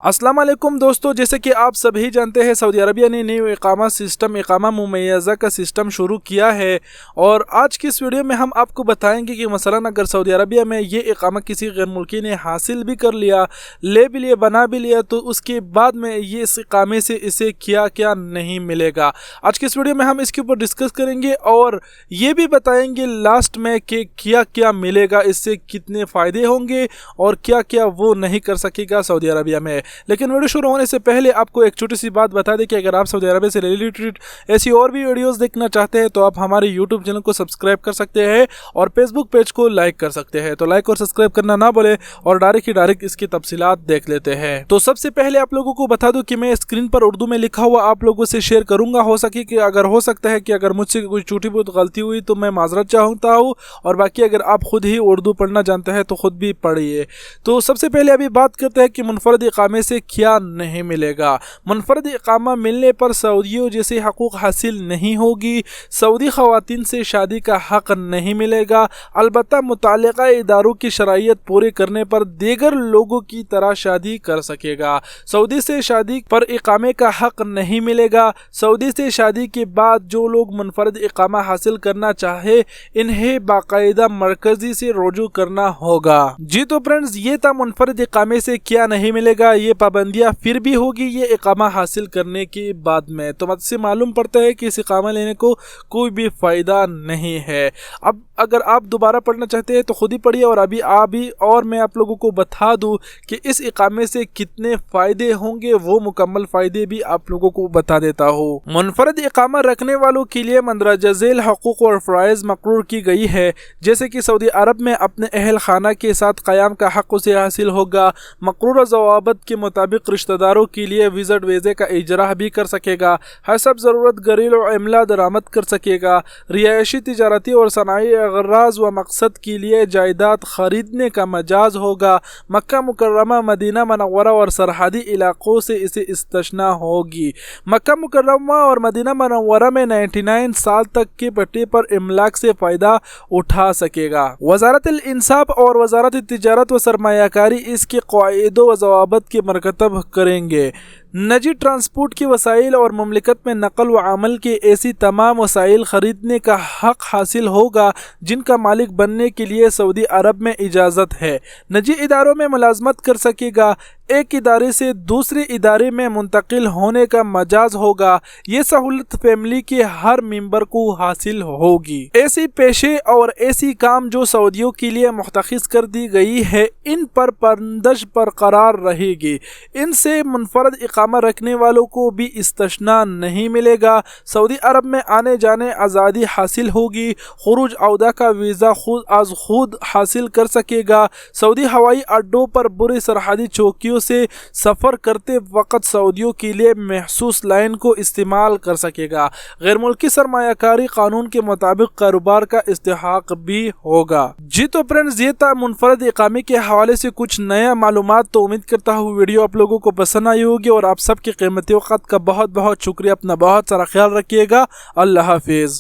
السلام علیکم دوستو، جیسے کہ آپ سبھی جانتے ہیں سعودی عربیہ نے نیو اقامہ سسٹم اقامہ ممیزہ کا سسٹم شروع کیا ہے، اور آج کی اس ویڈیو میں ہم آپ کو بتائیں گے کہ مثلا اگر سعودی عربیہ میں یہ اقامہ کسی غیر ملکی نے حاصل بھی کر لیا، لے بھی لیا، بنا بھی لیا، تو اس کے بعد میں یہ اس اقامے سے اسے کیا نہیں ملے گا۔ آج کی اس ویڈیو میں ہم اس کے اوپر ڈسکس کریں گے اور یہ بھی بتائیں گے لاسٹ میں کہ کیا ملے گا، اس سے کتنے فائدے ہوں گے اور کیا وہ نہیں کر سکے گا سعودی عربیہ میں۔ لیکن ویڈیو شروع ہونے سے پہلے آپ کو ایک چھوٹی سی بات بتا دیں کہ اگر آپ سعودی عربیہ سے ریلیٹڈ ایسی اور بھی ویڈیوز دیکھنا چاہتے ہیں تو آپ ہمارے یوٹیوب چینل کو سبسکرائب کر سکتے ہیں اور فیس بک پیج کو لائک کر سکتے ہیں۔ تو لائک اور سبسکرائب کرنا نہ بھولیں اور ڈائریکٹ اس کی تفصیلات دیکھ لیتے ہیں۔ تو سب سے پہلے آپ لوگوں کو بتا دوں کہ میں اسکرین پر اردو میں لکھا ہوا آپ لوگوں سے شیئر کروں گا، ہو سکتا ہے کہ اگر مجھ سے کوئی چھوٹی بہت غلطی ہوئی تو میں معذرت چاہتا ہوں، اور باقی اگر آپ خود ہی اردو پڑھنا جانتے ہیں تو خود بھی پڑھیے۔ تو سب سے پہلے ابھی بات کرتے ہیں کہ منفرد اقامے سے کیا نہیں ملے گا۔ منفرد اقامہ ملنے پر سعودیوں جیسے حقوق حاصل نہیں ہوگی، سعودی خواتین سے شادی کا حق نہیں ملے گا، البتہ متعلقہ اداروں کی شرائط پورے کرنے پر دیگر لوگوں کی طرح شادی کر سکے گا۔ سعودی سے شادی پر اقامے کا حق نہیں ملے گا۔ سعودی سے شادی کے بعد جو لوگ منفرد اقامہ حاصل کرنا چاہے انہیں باقاعدہ مرکزی سے رجوع کرنا ہوگا۔ جی تو فرینڈز، یہ تھا منفرد اقامے سے کیا نہیں ملے گا، یہ پابندیاں پھر بھی ہوگی یہ اقامہ حاصل کرنے کے بعد میں۔ تو مجھ سے معلوم پڑتا ہے کہ اس اقامہ لینے کو کوئی بھی فائدہ نہیں ہے۔ اب اگر آپ دوبارہ پڑھنا چاہتے ہیں تو خود ہی پڑھیے، اور میں آپ لوگوں کو بتا دوں کہ اس اقامے سے کتنے فائدے ہوں گے، وہ مکمل فائدے بھی آپ لوگوں کو بتا دیتا ہوں۔ منفرد اقامہ رکھنے والوں کے لیے مندرجہ ذیل حقوق اور فرائض مقرر کی گئی ہے، جیسے کہ سعودی عرب میں اپنے اہل خانہ کے ساتھ قیام کا حق اسے حاصل ہوگا، مقررہ ضوابط کے مطابق رشتہ داروں کے لیے ویزے کا اجراء بھی کر سکے گا، حسب ضرورت گھریلو عملہ درآمد کر سکے گا، رہائشی، تجارتی اور صناعی اغراض و مقصد کے لیے جائیداد خریدنے کا مجاز ہوگا، مکہ مکرمہ، مدینہ منورہ اور سرحدی علاقوں سے اسے استثناء ہوگی۔ مکہ مکرمہ اور مدینہ منورہ میں 99 سال تک کے پٹے پر املاک سے فائدہ اٹھا سکے گا۔ وزارت الانصاف اور وزارت تجارت و سرمایہ کاری اس کے قواعد و ضوابط کے مرتب کریں گے۔ نجی ٹرانسپورٹ کے وسائل اور مملکت میں نقل و حمل کے ایسی تمام وسائل خریدنے کا حق حاصل ہوگا جن کا مالک بننے کے لیے سعودی عرب میں اجازت ہے۔ نجی اداروں میں ملازمت کر سکے گا، ایک ادارے سے دوسرے ادارے میں منتقل ہونے کا مجاز ہوگا۔ یہ سہولت فیملی کے ہر ممبر کو حاصل ہوگی۔ ایسی پیشے اور ایسی کام جو سعودیوں کے لیے مختص کر دی گئی ہے ان پر بندش برقرار رہے گی۔ ان سے منفرد اقامہ رکھنے والوں کو بھی استثناء نہیں ملے گا۔ سعودی عرب میں آنے جانے آزادی حاصل ہوگی، خروج عودہ کا ویزا خود از خود حاصل کر سکے گا۔ سعودی ہوائی اڈوں پر برے سرحدی چوکیوں سے سفر کرتے وقت سعودیوں کے لیے مخصوص لائن کو استعمال کر سکے گا۔ غیر ملکی سرمایہ کاری قانون کے مطابق کاروبار کا استحقاق بھی ہوگا۔ جی تو فرینڈز، یہ تھا منفرد اقامے کے حوالے سے کچھ نیا معلومات۔ تو امید کرتا ہوں ویڈیو آپ لوگوں کو پسند آئی ہوگی، اور آپ سب کے قیمتی وقت کا بہت شکریہ۔ اپنا بہت سارا خیال رکھیے گا۔ اللہ حافظ۔